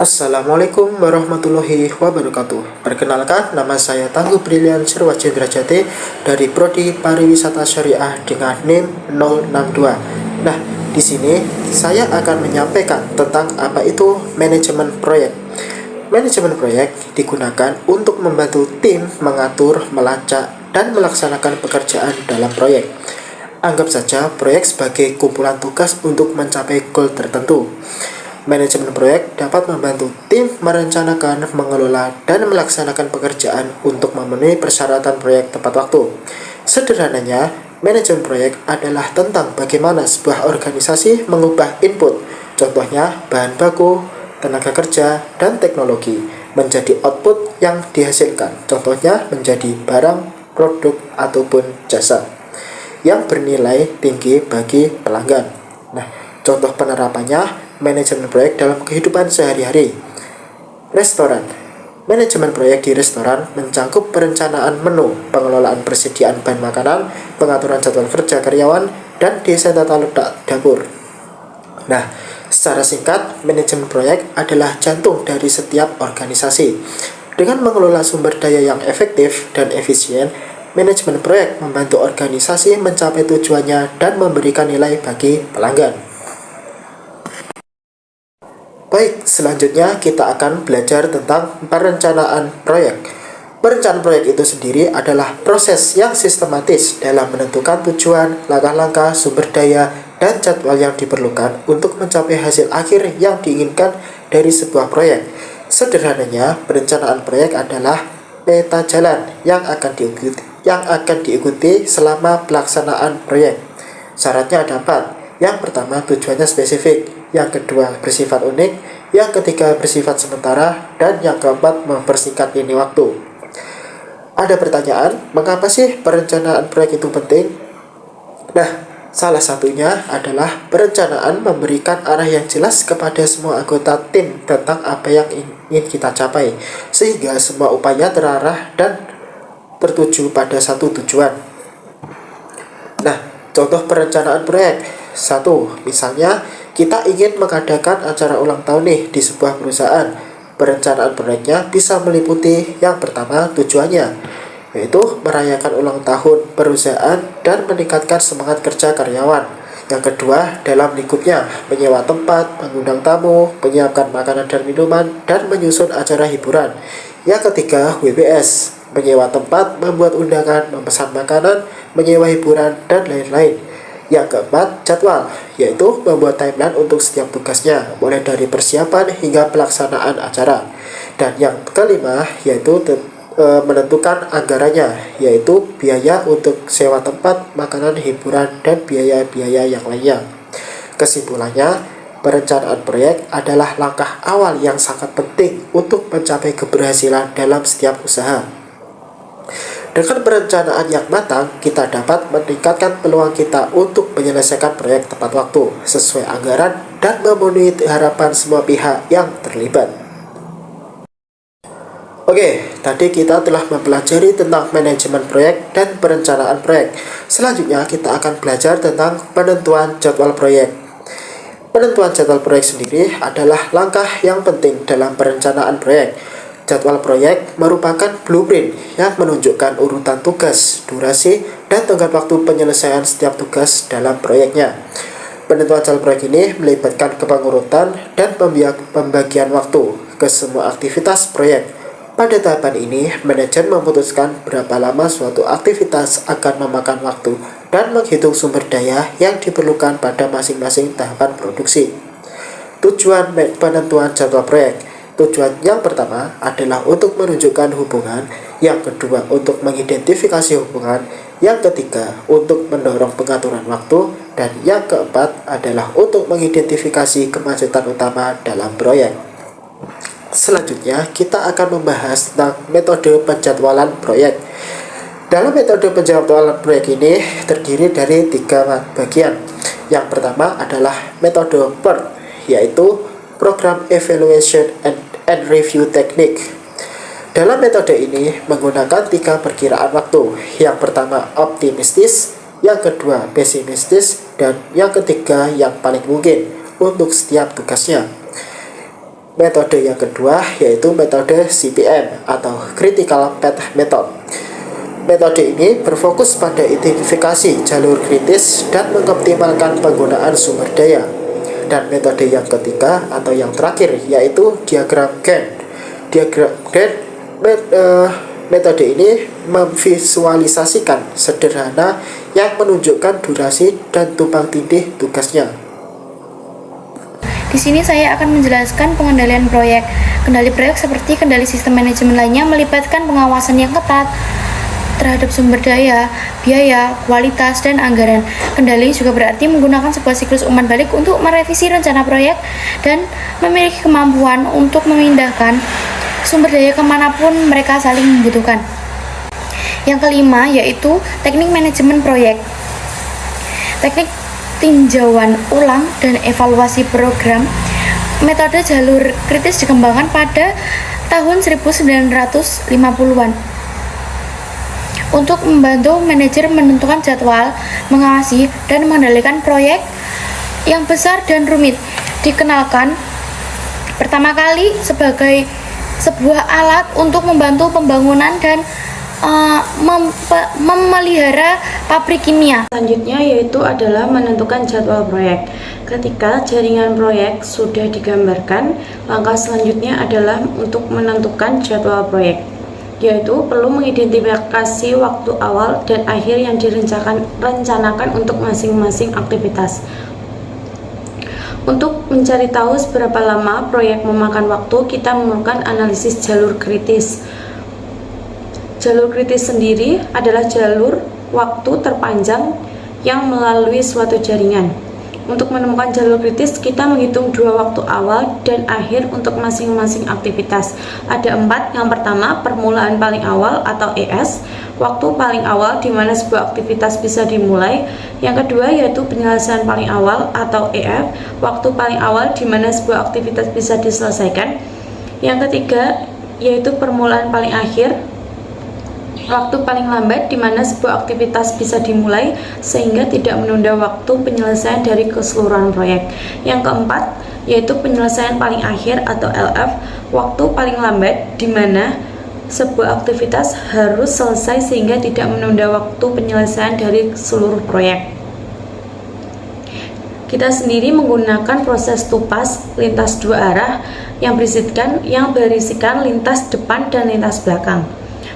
Assalamualaikum warahmatullahi wabarakatuh. Perkenalkan, nama saya Tangguh Brilian Sirwajendrajati dari Prodi Pariwisata Syariah dengan NIM 062. Nah, di sini saya akan menyampaikan tentang apa itu manajemen proyek. Manajemen proyek digunakan untuk membantu tim mengatur, melacak, dan melaksanakan pekerjaan dalam proyek. Anggap saja proyek sebagai kumpulan tugas untuk mencapai goal tertentu. Manajemen proyek dapat membantu tim merencanakan, mengelola, dan melaksanakan pekerjaan untuk memenuhi persyaratan proyek tepat waktu. Sederhananya, manajemen proyek adalah tentang bagaimana sebuah organisasi mengubah input, contohnya bahan baku, tenaga kerja, dan teknologi, menjadi output yang dihasilkan, contohnya menjadi barang, produk, ataupun jasa, yang bernilai tinggi bagi pelanggan. Nah, contoh penerapannya, manajemen proyek dalam kehidupan sehari-hari. Restoran. Manajemen proyek di restoran mencakup perencanaan menu, pengelolaan persediaan bahan makanan, pengaturan jadwal kerja karyawan, dan desain tata letak dapur. Nah, secara singkat, manajemen proyek adalah jantung dari setiap organisasi. Dengan mengelola sumber daya yang efektif dan efisien, manajemen proyek membantu organisasi mencapai tujuannya dan memberikan nilai bagi pelanggan. Baik, selanjutnya kita akan belajar tentang perencanaan proyek. Perencanaan proyek itu sendiri adalah proses yang sistematis dalam menentukan tujuan, langkah-langkah, sumber daya, dan jadwal yang diperlukan untuk mencapai hasil akhir yang diinginkan dari sebuah proyek. Sederhananya, perencanaan proyek adalah peta jalan yang akan diikuti selama pelaksanaan proyek. Syaratnya ada 4. Yang pertama, tujuannya spesifik. Yang kedua, bersifat unik. Yang ketiga, bersifat sementara. Dan yang keempat, mempersingkat lini waktu. Ada pertanyaan, mengapa sih perencanaan proyek itu penting? Nah, salah satunya adalah perencanaan memberikan arah yang jelas kepada semua anggota tim tentang apa yang ingin kita capai, sehingga semua upaya terarah dan tertuju pada satu tujuan. Nah, contoh perencanaan proyek. 1. Misalnya, kita ingin mengadakan acara ulang tahun nih di sebuah perusahaan. Perencanaan proyeknya bisa meliputi yang pertama tujuannya, yaitu merayakan ulang tahun perusahaan dan meningkatkan semangat kerja karyawan. Yang kedua, dalam lingkupnya, menyewa tempat, mengundang tamu, menyiapkan makanan dan minuman, dan menyusun acara hiburan. Yang ketiga, WBS, menyewa tempat, membuat undangan, memesan makanan, menyewa hiburan, dan lain-lain. Yang keempat, jadwal, yaitu membuat timeline untuk setiap tugasnya, mulai dari persiapan hingga pelaksanaan acara. Dan yang kelima, yaitu menentukan anggarannya, yaitu biaya untuk sewa tempat, makanan, hiburan, dan biaya-biaya yang lainnya. Kesimpulannya, perencanaan proyek adalah langkah awal yang sangat penting untuk mencapai keberhasilan dalam setiap usaha. Dengan perencanaan yang matang, kita dapat meningkatkan peluang kita untuk menyelesaikan proyek tepat waktu, sesuai anggaran, dan memenuhi harapan semua pihak yang terlibat. Oke, tadi kita telah mempelajari tentang manajemen proyek dan perencanaan proyek. Selanjutnya, kita akan belajar tentang penentuan jadwal proyek. Penentuan jadwal proyek sendiri adalah langkah yang penting dalam perencanaan proyek. Jadwal proyek merupakan blueprint yang menunjukkan urutan tugas, durasi, dan tenggat waktu penyelesaian setiap tugas dalam proyeknya. Penentuan jadwal proyek ini melibatkan kepengurutan dan pembagian waktu ke semua aktivitas proyek. Pada tahapan ini, manajer memutuskan berapa lama suatu aktivitas akan memakan waktu dan menghitung sumber daya yang diperlukan pada masing-masing tahapan produksi. Tujuan penentuan jadwal proyek. Tujuan yang pertama adalah untuk menunjukkan hubungan, yang kedua untuk mengidentifikasi hubungan, yang ketiga untuk mendorong pengaturan waktu, dan yang keempat adalah untuk mengidentifikasi kemacetan utama dalam proyek. Selanjutnya, kita akan membahas tentang metode penjadwalan proyek. Dalam metode penjadwalan proyek ini terdiri dari 3 bagian. Yang pertama adalah metode PERT, yaitu Program Evaluation and Review Technique. Dalam metode ini menggunakan 3 perkiraan waktu. Yang pertama optimistis, yang kedua pesimistis, dan yang ketiga yang paling mungkin untuk setiap tugasnya. Metode yang kedua yaitu metode CPM atau Critical Path Method. Metode ini berfokus pada identifikasi jalur kritis dan mengoptimalkan penggunaan sumber daya. Dan metode yang ketiga atau yang terakhir yaitu diagram Gantt. Diagram Gantt metode ini memvisualisasikan sederhana yang menunjukkan durasi dan tumpang tindih tugasnya. Di sini saya akan menjelaskan pengendalian proyek. Kendali proyek seperti kendali sistem manajemen lainnya melibatkan pengawasan yang ketat terhadap sumber daya, biaya, kualitas, dan anggaran. Kendali juga berarti menggunakan sebuah siklus umpan balik untuk merevisi rencana proyek dan memiliki kemampuan untuk memindahkan sumber daya kemanapun mereka saling membutuhkan. Yang kelima yaitu teknik manajemen proyek. Teknik tinjauan ulang dan evaluasi program. Metode jalur kritis dikembangkan pada tahun 1950-an untuk membantu manajer menentukan jadwal, mengawasi, dan mengendalikan proyek yang besar dan rumit. Dikenalkan pertama kali sebagai sebuah alat untuk membantu pembangunan dan memelihara pabrik kimia. Selanjutnya yaitu adalah menentukan jadwal proyek. Ketika jaringan proyek sudah digambarkan, langkah selanjutnya adalah untuk menentukan jadwal proyek, yaitu perlu mengidentifikasi waktu awal dan akhir yang direncanakan untuk masing-masing aktivitas. Untuk mencari tahu seberapa lama proyek memakan waktu, kita memerlukan analisis jalur kritis. Jalur kritis sendiri adalah jalur waktu terpanjang yang melalui suatu jaringan. Untuk menemukan jalur kritis, kita menghitung dua waktu awal dan akhir untuk masing-masing aktivitas. Ada 4. Yang pertama, permulaan paling awal atau ES, waktu paling awal di mana sebuah aktivitas bisa dimulai. Yang kedua yaitu penyelesaian paling awal atau EF, waktu paling awal di mana sebuah aktivitas bisa diselesaikan. Yang ketiga yaitu permulaan paling akhir, waktu paling lambat di mana sebuah aktivitas bisa dimulai sehingga tidak menunda waktu penyelesaian dari keseluruhan proyek. Yang keempat yaitu penyelesaian paling akhir atau LF, waktu paling lambat di mana sebuah aktivitas harus selesai sehingga tidak menunda waktu penyelesaian dari seluruh proyek. Kita sendiri menggunakan proses tupas lintas dua arah yang berisikan lintas depan dan lintas belakang.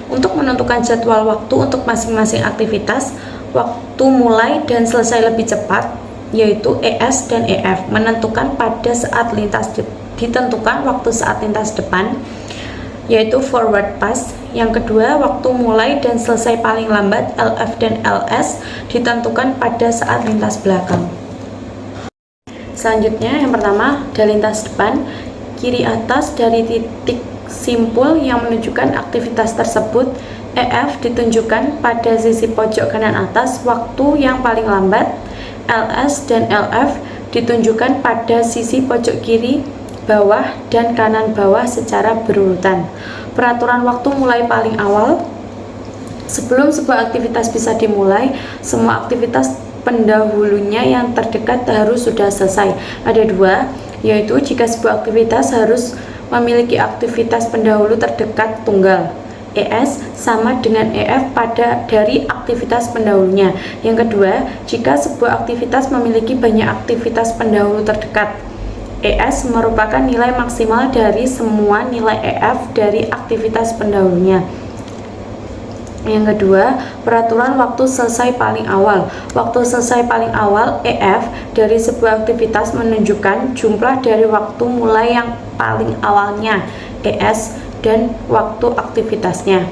Untuk menentukan jadwal waktu untuk masing-masing aktivitas, waktu mulai dan selesai lebih cepat, yaitu ES dan EF, ditentukan waktu saat lintas depan, yaitu forward pass. Yang kedua, waktu mulai dan selesai paling lambat, LF dan LS, ditentukan pada saat lintas belakang. Selanjutnya, yang pertama, dari lintas depan, kiri atas dari titik simpul yang menunjukkan aktivitas tersebut. EF ditunjukkan pada sisi pojok kanan atas waktu yang paling lambat. LS dan LF ditunjukkan pada sisi pojok kiri bawah dan kanan bawah secara berurutan. Peraturan waktu mulai paling awal. Sebelum sebuah aktivitas bisa dimulai, semua aktivitas pendahulunya yang terdekat harus sudah selesai. Ada 2, yaitu jika sebuah aktivitas harus memiliki aktivitas pendahulu terdekat tunggal. ES sama dengan EF dari aktivitas pendahulunya. Yang kedua, jika sebuah aktivitas memiliki banyak aktivitas pendahulu terdekat. ES merupakan nilai maksimal dari semua nilai EF dari aktivitas pendahulunya. Yang kedua, peraturan waktu selesai paling awal. Waktu selesai paling awal EF dari sebuah aktivitas menunjukkan jumlah dari waktu mulai yang paling awalnya ES dan waktu aktivitasnya.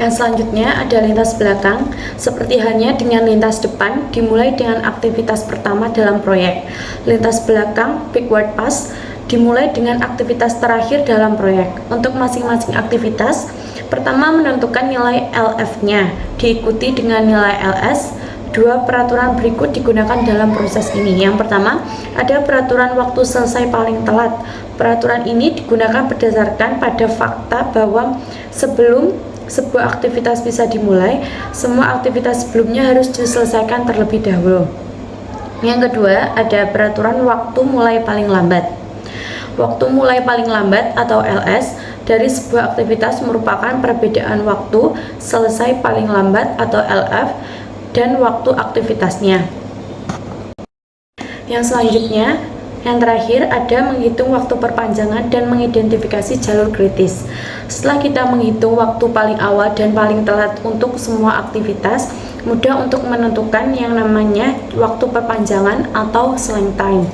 Yang selanjutnya ada lintas belakang. Seperti halnya dengan lintas depan, dimulai dengan aktivitas pertama dalam proyek. Lintas belakang backward pass dimulai dengan aktivitas terakhir dalam proyek. Untuk masing-masing aktivitas, pertama menentukan nilai LF-nya, diikuti dengan nilai LS. 2 peraturan berikut digunakan dalam proses ini. Yang pertama, ada peraturan waktu selesai paling telat. Peraturan ini digunakan berdasarkan pada fakta bahwa sebelum sebuah aktivitas bisa dimulai, semua aktivitas sebelumnya harus diselesaikan terlebih dahulu. Yang kedua, ada peraturan waktu mulai paling lambat. Waktu mulai paling lambat atau LS dari sebuah aktivitas merupakan perbedaan waktu selesai paling lambat atau LF dan waktu aktivitasnya. Yang selanjutnya, yang terakhir ada menghitung waktu perpanjangan dan mengidentifikasi jalur kritis. Setelah kita menghitung waktu paling awal dan paling telat untuk semua aktivitas, mudah untuk menentukan yang namanya waktu perpanjangan atau slang time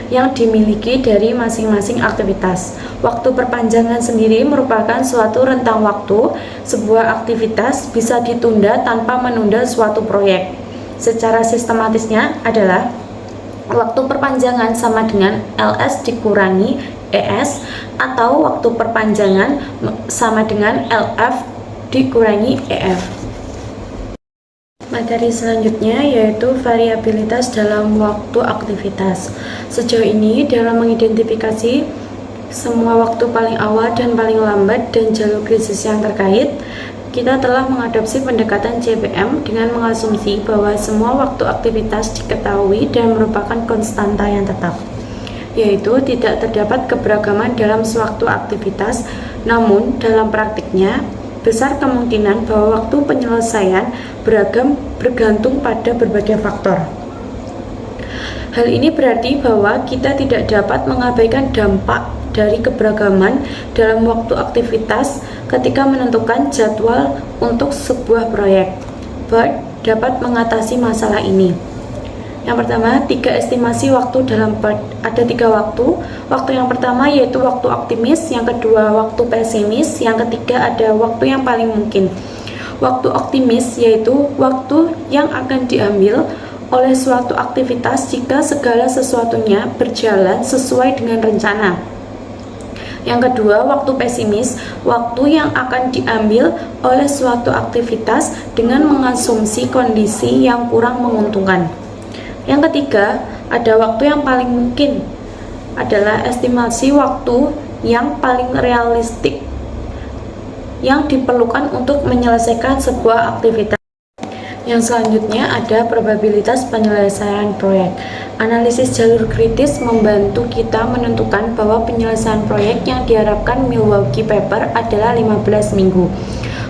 yang dimiliki dari masing-masing aktivitas. Waktu perpanjangan sendiri merupakan suatu rentang waktu sebuah aktivitas bisa ditunda tanpa menunda suatu proyek. Secara sistematisnya adalah waktu perpanjangan sama dengan LS dikurangi ES atau waktu perpanjangan sama dengan LF dikurangi EF. Materi selanjutnya yaitu variabilitas dalam waktu aktivitas. Sejauh ini dalam mengidentifikasi semua waktu paling awal dan paling lambat dan jalur krisis yang terkait, kita telah mengadopsi pendekatan CPM dengan mengasumsi bahwa semua waktu aktivitas diketahui dan merupakan konstanta yang tetap, yaitu tidak terdapat keberagaman dalam sewaktu aktivitas, namun dalam praktiknya besar kemungkinan bahwa waktu penyelesaian bergantung pada berbagai faktor. Hal ini berarti bahwa kita tidak dapat mengabaikan dampak dari keberagaman dalam waktu aktivitas ketika menentukan jadwal untuk sebuah proyek. BERT dapat mengatasi masalah ini. Yang pertama, 3 estimasi waktu dalam BERT. Ada 3 waktu. Waktu yang pertama yaitu waktu optimis, yang kedua waktu pesimis, yang ketiga ada waktu yang paling mungkin. Waktu optimis yaitu waktu yang akan diambil oleh suatu aktivitas jika segala sesuatunya berjalan sesuai dengan rencana. Yang kedua, waktu pesimis, waktu yang akan diambil oleh suatu aktivitas dengan mengasumsi kondisi yang kurang menguntungkan. Yang ketiga, ada waktu yang paling mungkin, adalah estimasi waktu yang paling realistik yang diperlukan untuk menyelesaikan sebuah aktivitas. Yang selanjutnya ada probabilitas penyelesaian proyek. Analisis jalur kritis membantu kita menentukan bahwa penyelesaian proyek yang diharapkan Milwaukee Paper adalah 15 minggu.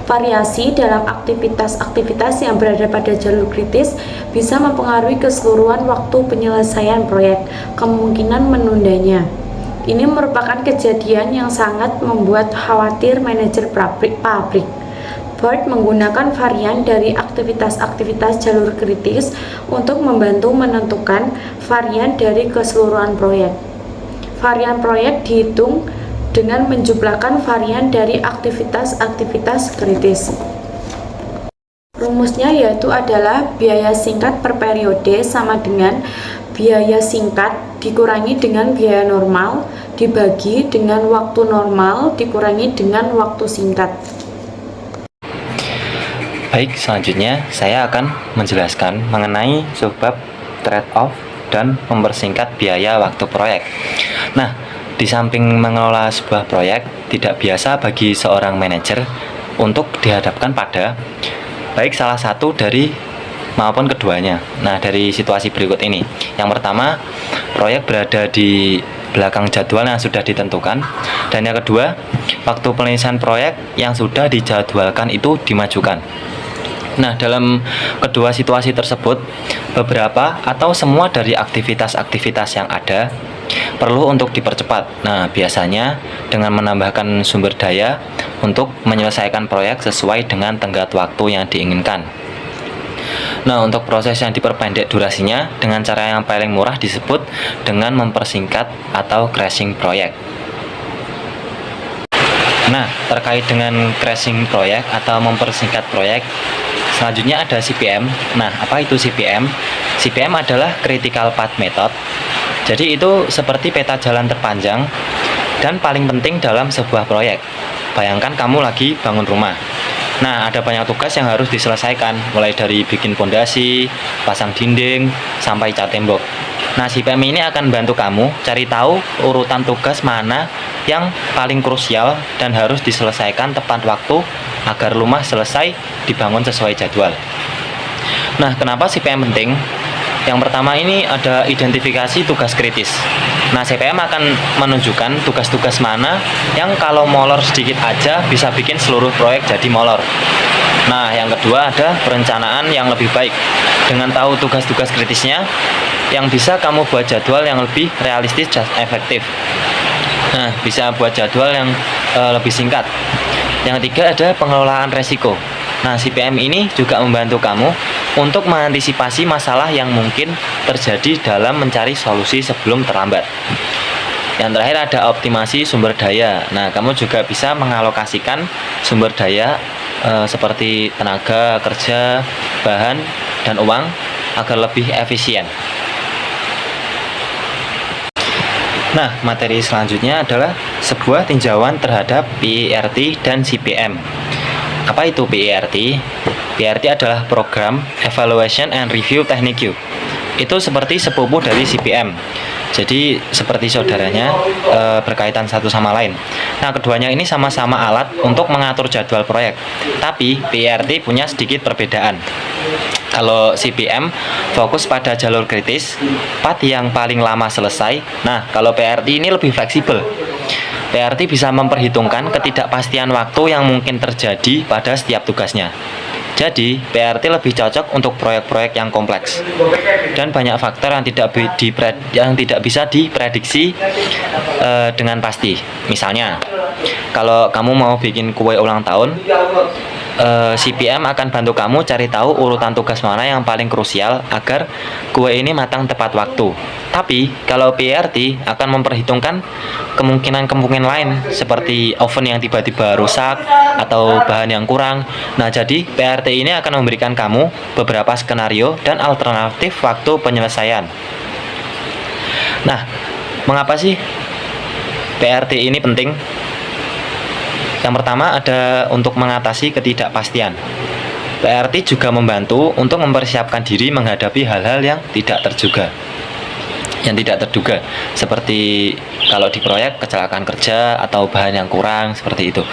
Variasi dalam aktivitas-aktivitas yang berada pada jalur kritis bisa mempengaruhi keseluruhan waktu penyelesaian proyek, kemungkinan menundanya. Ini merupakan kejadian yang sangat membuat khawatir manajer pabrik. BERT menggunakan varian dari aktivitas-aktivitas jalur kritis untuk membantu menentukan varian dari keseluruhan proyek. Varian proyek dihitung dengan menjumlahkan varian dari aktivitas-aktivitas kritis. Rumusnya yaitu adalah biaya singkat per periode sama dengan biaya singkat dikurangi dengan biaya normal dibagi dengan waktu normal dikurangi dengan waktu singkat. Baik, selanjutnya saya akan menjelaskan mengenai sebab trade-off dan mempersingkat biaya waktu proyek. Nah, di samping mengelola sebuah proyek, tidak biasa bagi seorang manajer untuk dihadapkan pada baik salah satu dari maupun keduanya. Nah, dari situasi berikut ini. Yang pertama, proyek berada di belakang jadwal yang sudah ditentukan. Dan yang kedua, waktu penyelesaian proyek yang sudah dijadwalkan itu dimajukan. Nah, dalam kedua situasi tersebut, beberapa atau semua dari aktivitas-aktivitas yang ada perlu untuk dipercepat. Nah, biasanya dengan menambahkan sumber daya untuk menyelesaikan proyek sesuai dengan tenggat waktu yang diinginkan. Nah, untuk proses yang diperpendek durasinya dengan cara yang paling murah disebut dengan mempersingkat atau crashing proyek. Nah, terkait dengan crashing proyek atau mempersingkat proyek, selanjutnya ada CPM. Nah, apa itu CPM? CPM adalah Critical Path Method. Jadi itu seperti peta jalan terpanjang dan paling penting dalam sebuah proyek. Bayangkan kamu lagi bangun rumah. Nah, ada banyak tugas yang harus diselesaikan, mulai dari bikin fondasi, pasang dinding, sampai cat tembok. Nah, CPM ini akan bantu kamu cari tahu urutan tugas mana yang paling krusial dan harus diselesaikan tepat waktu agar rumah selesai dibangun sesuai jadwal. Nah, kenapa CPM penting? Yang pertama ini ada identifikasi tugas kritis. Nah, CPM akan menunjukkan tugas-tugas mana yang kalau molor sedikit aja bisa bikin seluruh proyek jadi molor. Nah, yang kedua ada perencanaan yang lebih baik. Dengan tahu tugas-tugas kritisnya, yang bisa kamu buat jadwal yang lebih realistis dan efektif. Nah, bisa buat jadwal yang lebih singkat. Yang ketiga ada pengelolaan resiko. Nah, CPM ini juga membantu kamu untuk mengantisipasi masalah yang mungkin terjadi dalam mencari solusi sebelum terlambat. Yang terakhir ada optimasi sumber daya. Nah, kamu juga bisa mengalokasikan sumber daya seperti tenaga kerja, bahan, dan uang agar lebih efisien. Nah, materi selanjutnya adalah sebuah tinjauan terhadap PERT dan CPM. Apa itu PERT? PERT adalah program Evaluation and Review Technique. Itu seperti sepupu dari CPM. Jadi seperti saudaranya, berkaitan satu sama lain. Nah, keduanya ini sama-sama alat untuk mengatur jadwal proyek. Tapi PERT punya sedikit perbedaan. Kalau CPM fokus pada jalur kritis, part yang paling lama selesai. Nah, kalau PERT ini lebih fleksibel. PERT bisa memperhitungkan ketidakpastian waktu yang mungkin terjadi pada setiap tugasnya. Jadi, PERT lebih cocok untuk proyek-proyek yang kompleks dan banyak faktor yang tidak bisa diprediksi dengan pasti. Misalnya, kalau kamu mau bikin kue ulang tahun, CPM akan bantu kamu cari tahu urutan tugas mana yang paling krusial agar kue ini matang tepat waktu. Tapi, kalau PERT akan memperhitungkan kemungkinan lain seperti oven yang tiba-tiba rusak atau bahan yang kurang. Nah, jadi PERT ini akan memberikan kamu beberapa skenario dan alternatif waktu penyelesaian. Nah, mengapa sih PERT ini penting? Yang pertama ada untuk mengatasi ketidakpastian. PERT juga membantu untuk mempersiapkan diri menghadapi hal-hal yang tidak terduga, seperti kalau di proyek kecelakaan kerja atau bahan yang kurang, seperti itu.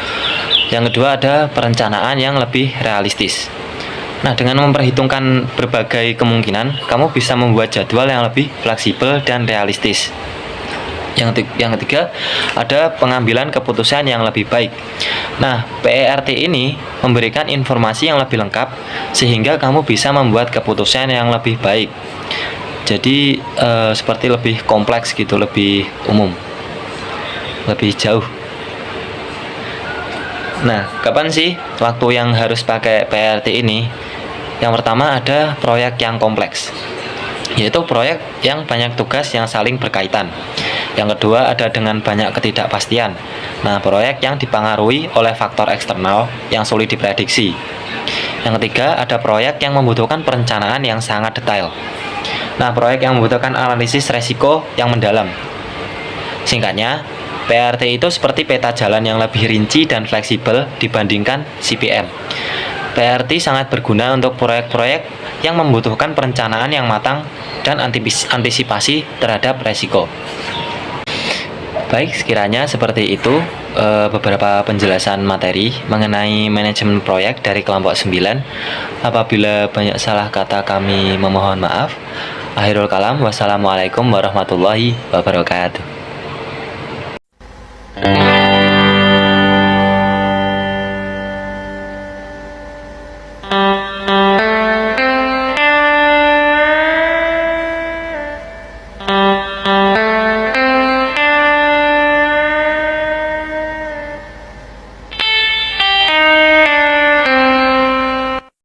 Yang kedua ada perencanaan yang lebih realistis. Nah, dengan memperhitungkan berbagai kemungkinan, kamu bisa membuat jadwal yang lebih fleksibel dan realistis. Yang ketiga ada pengambilan keputusan yang lebih baik. Nah, PERT ini memberikan informasi yang lebih lengkap sehingga kamu bisa membuat keputusan yang lebih baik. Jadi seperti lebih kompleks gitu, lebih umum, lebih jauh. Nah, kapan sih waktu yang harus pakai PERT ini? Yang pertama ada proyek yang kompleks, yaitu proyek yang banyak tugas yang saling berkaitan. Yang kedua ada dengan banyak ketidakpastian. Nah, proyek yang dipengaruhi oleh faktor eksternal yang sulit diprediksi. Yang ketiga ada proyek yang membutuhkan perencanaan yang sangat detail. Nah, proyek yang membutuhkan analisis resiko yang mendalam. Singkatnya, PERT itu seperti peta jalan yang lebih rinci dan fleksibel dibandingkan CPM. PERT sangat berguna untuk proyek-proyek yang membutuhkan perencanaan yang matang dan antisipasi terhadap resiko. Baik, sekiranya seperti itu beberapa penjelasan materi mengenai manajemen proyek dari kelompok 9. Apabila banyak salah kata kami memohon maaf. Akhirul kalam, wassalamualaikum warahmatullahi wabarakatuh.